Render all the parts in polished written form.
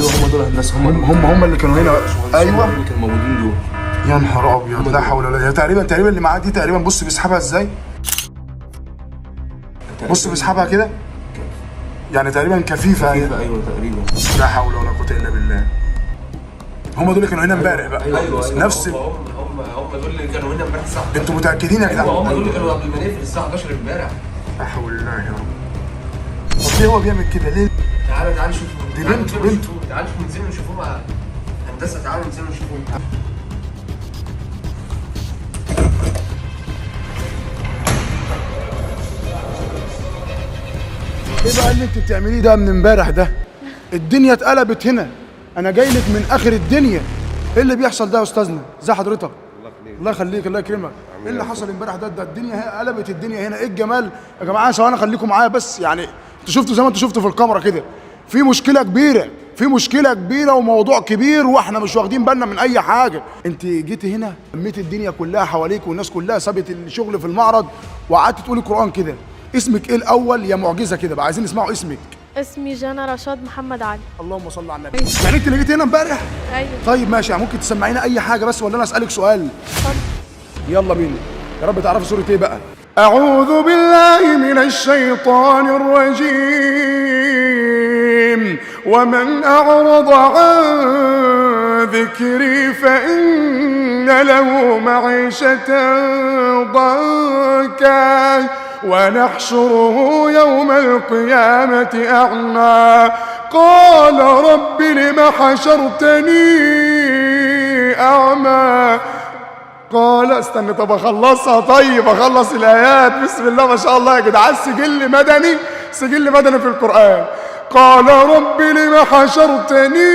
ايوه هم دول هندسه، هم اللي كانوا هنا. ايوه اللي كانوا موجودين دول. يا نهار ابيض، لا حول ولا قوه. تقريبا اللي معاه دي تقريبا، بص بيسحبها ازاي، بص بيسحبها كده، يعني تقريبا كفيفه. ايوه تقريبا. لا حول ولا قوه الا بالله. هم دول اللي كانوا هنا امبارح بقى. ايوه نفس هم دول اللي كانوا هنا امبارح الساعه 11. انتوا متاكدين يا جدعان؟ هم دول اللي كانوا قبل ما نقفل الساعه 11 امبارح. لا حول الله يا رب. طب ليه هو بيعمل كده ليه؟ تعالوا نشوفوا. دي بنته. تعالوا ننزلوا نشوفوه مع هندسه. تعالوا ننزلوا نشوفوه. ايه بقى اللي انت بتعمليه ده من امبارح ده؟ الدنيا اتقلبت هنا، انا جاي لك من اخر الدنيا. ايه اللي بيحصل ده يا استاذنا؟ ازي حضرتك؟ الله يخليك الله يكرمك. ايه اللي حصل امبارح ده الدنيا قلبت الدنيا هنا. ايه الجمال يا جماعه؟ ثواني خليكم معايا بس، يعني انتوا شفتوا زي ما انتوا شفتوا في الكاميرا كده، في مشكله كبيره، في مشكله كبيره وموضوع كبير، واحنا مش واخدين بالنا من اي حاجه. انت جيتي هنا لميت الدنيا كلها حواليك، والناس كلها سابت الشغل في المعرض وقعدت تقولي قران كده. اسمك ايه الاول يا معجزه كده بقى؟ عايزين نسمعوا اسمك. اسمي جانا رشاد محمد علي. اللهم صل على النبي. يعني انت اللي جيتي هنا امبارح؟ ايوه. طيب ماشي، يعني ممكن تسمعينا اي حاجه بس ولا انا اسالك سؤال؟ اتفضل. يلا بينا. يا رب تعرفي سوره ايه بقى. اعوذ بالله من الشيطان الرجيم. ومن اعرض عن ذكري فان له معيشه ضنكا ونحشره يوم القيامة أعمى قال رب لم حشرتني أعمى قال استنى طب أخلصها. طيب أخلص الآيات. بسم الله ما شاء الله يا جدعان، سجل مدني في القرآن. قال رب لم حشرتني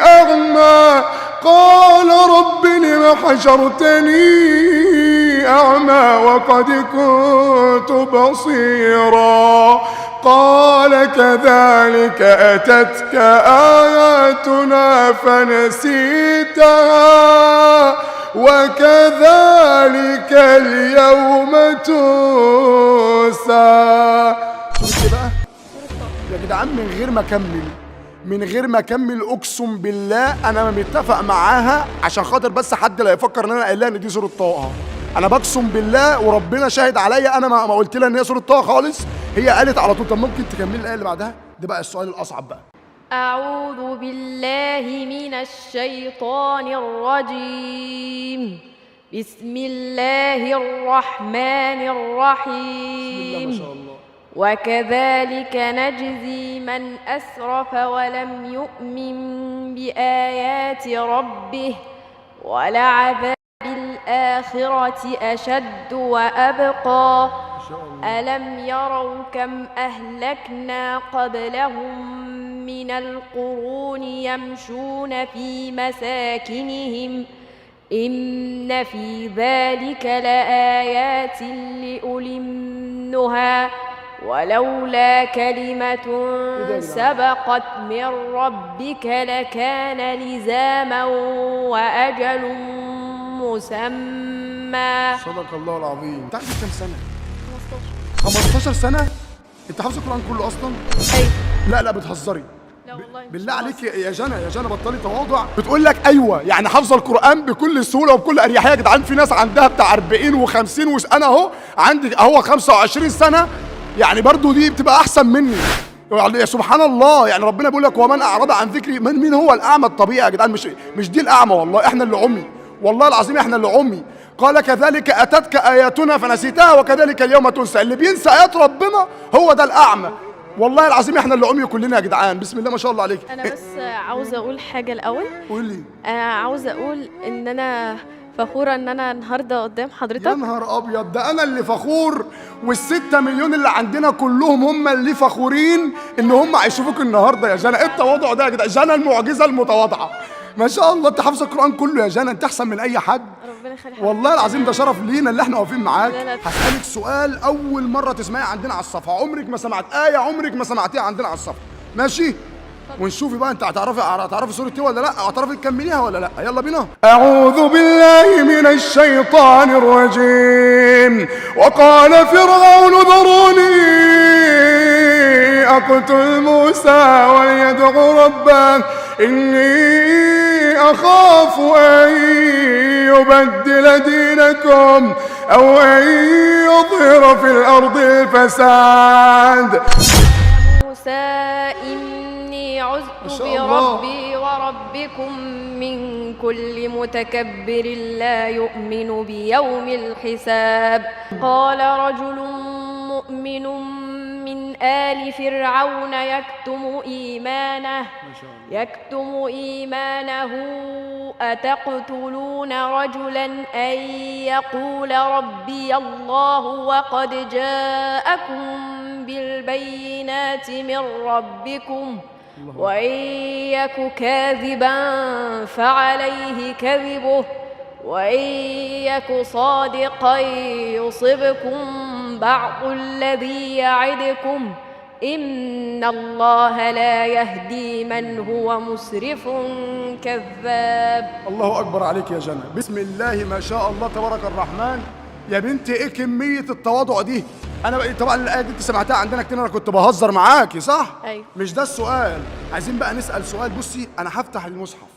أعمى قال رب لم حشرتني أعمى وقد كنت بصيرا قال كذلك أتتك آياتنا فنسيتها وكذلك اليوم تنسى. شفت بقى يا جدعان؟ من غير ما اكمل اقسم بالله انا متفق معاها، عشان خاطر بس حد لا يفكر ان انا قايل لها ان دي سوره طه. انا بقسم بالله وربنا شاهد عليا، انا ما قلت لها ان هي سوره طه خالص، هي قالت على طول. طب ممكن تكملي الايه اللي بعدها؟ ده بقى السؤال الاصعب بقى. أعوذ بالله من الشيطان الرجيم. بسم الله الرحمن الرحيم. بسم الله ما شاء الله. وكذلك نجزي من أسرف ولم يؤمن بآيات ربه ولعذاب الآخرة أشد وأبقى. ألم يروا كم أهلكنا قبلهم من القرون يمشون في مساكنهم إن في ذلك لآيات لأولي النهى ولولا كلمة سبقت من ربك لكان لزاما وأجل مسمى. صدق الله العظيم. انت عندك كام سنة؟ 15. 15 سنة؟ انت حافظ القرآن كله أصلا؟ أيوة. لا بتهزري. لا والله بالله عليك يا جنى بطلي تواضع. بتقول لك ايوه يعني حافظه القران بكل سهوله وبكل اريحيه. يا جدعان في ناس عندها بتاع 40 و50 انا اهو عندي اهو 25 سنه، يعني برضو دي بتبقى احسن مني. يعني سبحان الله، يعني ربنا بيقول لك ومن اعرض عن ذكري. مين هو الاعمى الطبيعي يا جدعان؟ مش دي الاعمى، والله احنا اللي عمي، والله العظيم احنا اللي عمي. قال كذلك اتتك اياتنا فنسيتها وكذلك اليوم تنسى. اللي بينسى ايات ربنا هو ده الاعمى، والله العظيم احنا اللي عمي كلنا يا جدعان. بسم الله ما شاء الله عليك. انا بس عاوزه اقول حاجه الاول. قولي. عاوزه اقول ان انا فخوره ان انا النهارده قدام حضرتك. يا نهار ابيض، ده انا اللي فخور، وال6 مليون اللي عندنا كلهم هم اللي فخورين ان هم هيشوفوك النهارده يا جنى. ايه التواضع ده يا جدعان؟ جنى المعجزه المتواضعه ما شاء الله. انت حافظ القران كله يا جنى، انت احسن من اي حد. ربنا يخليك والله العظيم ده شرف لينا اللي احنا واقفين معاك. لا. هسألك سؤال أول مرة تسمعي عندنا على الصفحة، عمرك ما سمعت آية عمرك ما سمعتيها عندنا على الصفحة، ماشي؟ ونشوفي بقى انت هتعرفي سورة ايه ولا لا، هتعرفي تكمليها ولا لا. يلا بينا. أعوذ بالله من الشيطان الرجيم. وقال فرعون ذروني أقتل موسى وليدع ربه إني أخاف أن يبدل دينكم أو أن يظهر في الأرض الفساد. موسى إني عذت بربي وربكم من كل متكبر لا يؤمن بيوم الحساب. قال رجل مؤمن من آل فرعون يكتم إيمانه أتقتلون رجلا أن يقول ربي الله وقد جاءكم بالبينات من ربكم وإن يك كاذبا فعليه كذبه وإن يك صادقا يصبكم بعض الذي يعدكم إن الله لا يهدي من هو مسرف كذاب. الله أكبر عليك يا جنى، بسم الله ما شاء الله تبارك الرحمن. يا بنتي إيه كمية التواضع دي؟ أنا طبعا الآية دي أنت سمعتها عندنا كتير، أنا كنت بهزر معاكي صح؟ أيوة. مش ده السؤال، عايزين بقى نسأل سؤال. بصي أنا هفتح المصحف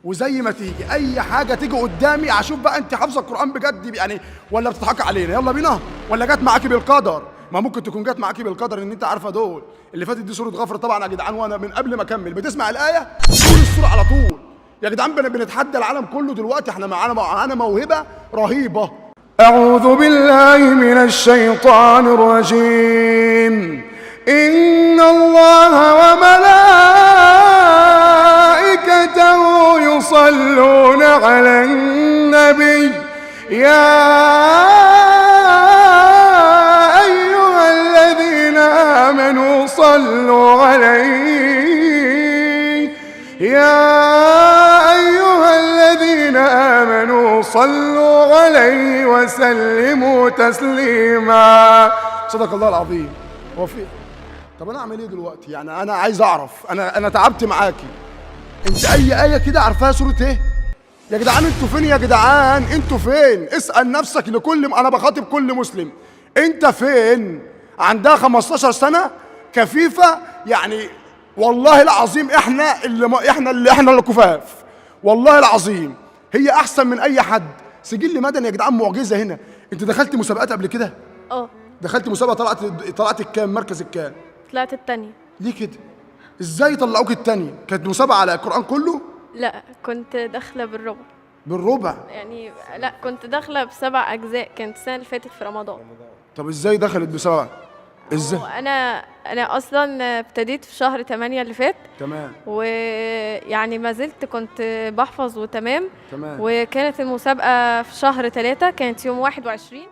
وزي ما تيجي أي حاجة تيجي قدامي أشوف بقى أنت حافظة القرآن بجد يعني ولا بتضحكي علينا؟ يلا بينا. ولا جت معاكي بالقدر؟ ما ممكن تكون جت معاكي بالقدر ان انت عارفه دول. اللي فاتت دي سوره غفر طبعا يا جدعان، وانا من قبل ما اكمل بتسمع الايه تقول السوره على طول. يا جدعان بنتحدى العالم كله دلوقتي، احنا معانا موهبه رهيبه. اعوذ بالله من الشيطان الرجيم. ان الله وملائكته يصلون على النبي يا صلوا عليه يا أيها الذين آمنوا صلوا عليه وسلموا تسليما. صدق الله العظيم. طب أنا أعمل إيه دلوقتي؟ يعني أنا عايز أعرف، أنا تعبت معاكي. أنت أي آية كده عارفاها سورة إيه؟ يا جدعان أنتوا فين يا جدعان؟ أنتوا فين؟ اسأل نفسك أنا بخاطب كل مسلم، أنت فين؟ عندها 15 سنة كفيفة يعني، والله العظيم احنا اللي كفاف، والله العظيم هي احسن من اي حد. سجل مدني يا جدعان، معجزة هنا. انت دخلت مسابقات قبل كده؟ دخلت مسابقة طلعت الكام؟ مركز الكام؟ طلعت التانية. ليه كده؟ ازاي طلعوك التانية؟ كانت مسابقة على القرآن كله؟ لا كنت داخلة بالربع يعني، لا كنت داخلة ب7 أجزاء، كانت السنة اللي فاتت في رمضان. طب ازاي دخلت ب7؟ ازاي؟ انا اصلا ابتديت في شهر 8 اللي فات. تمام. ويعني ما زلت كنت بحفظ وتمام. تمام. وكانت المسابقة في شهر 3 كانت يوم 21.